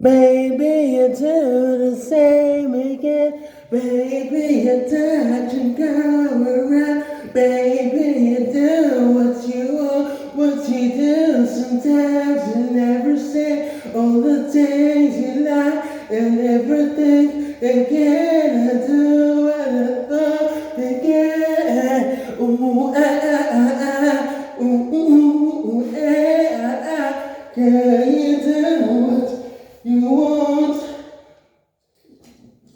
Baby, you do the same again. Baby, you touch and go around. Baby, you do what you want, what you do. Sometimes you never say all the things you like and everything again. I do what I thought again. Ooh, ooh, ooh, can you do what you want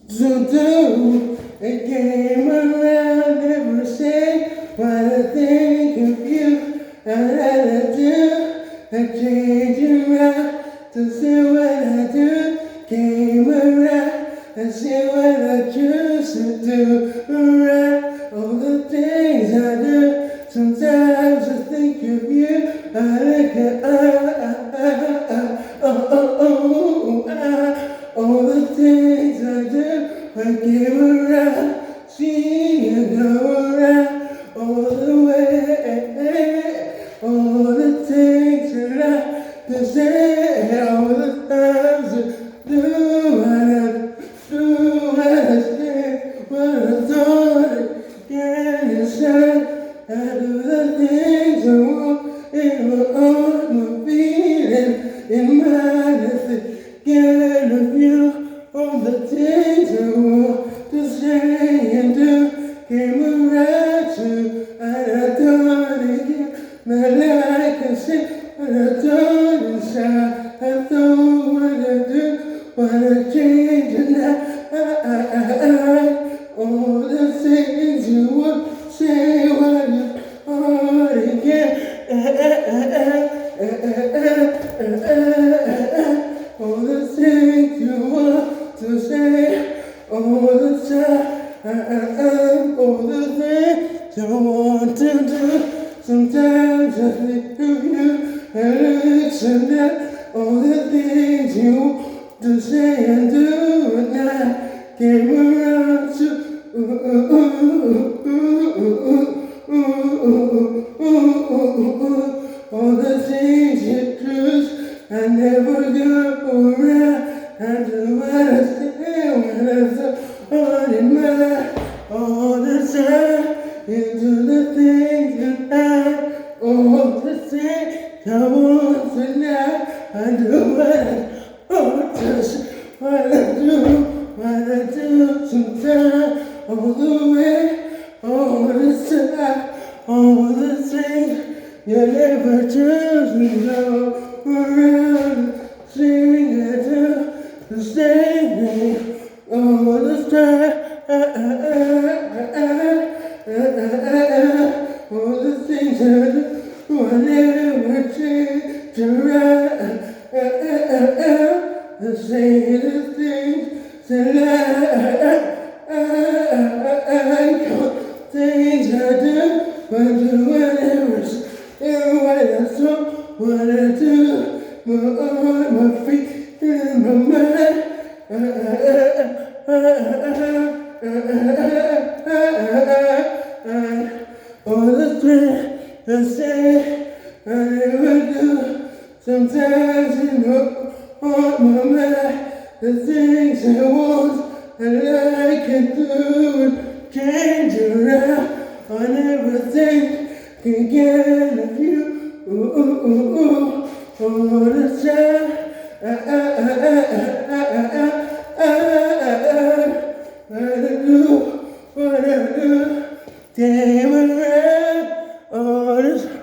to do? It came around, never say what I think of you. I do, I change around to see what I do. Came around, I see what I choose to do. Around all the things I do. Sometimes I think of you. I think all the things I do, I give around, see you go around all the way, all the things that I say, all the times I do what I say, what I thought, can't decide. I do the things I want in my heart, my feeling, in my get of you. All the things I want to say and do came around to, and I done it again. Not like I say, but I done inside. I know what I do, what I change, and all the things you want, say what you want again. All the things you want to say all the time, all the things you want to do. Sometimes I think of you and listen at all the things you want to say and do, and I came around to all the things you choose. I never go around and do what I say when I so in mind all the time. You do the things that I want to say. I want to now. I do what I want to say. What I do sometimes all the way, all the time, all the things you never choose me go around singing I do the same thing all the time. All the things I do, I never change around. I say the things that things I do, but do whatever, what I saw, what I do, my heart, my feet, and my mind. All the things I say, I never do. Sometimes in my heart, my mind, the things I want, and I can do it, change around. I never think again of you. All the time. What I do, came around.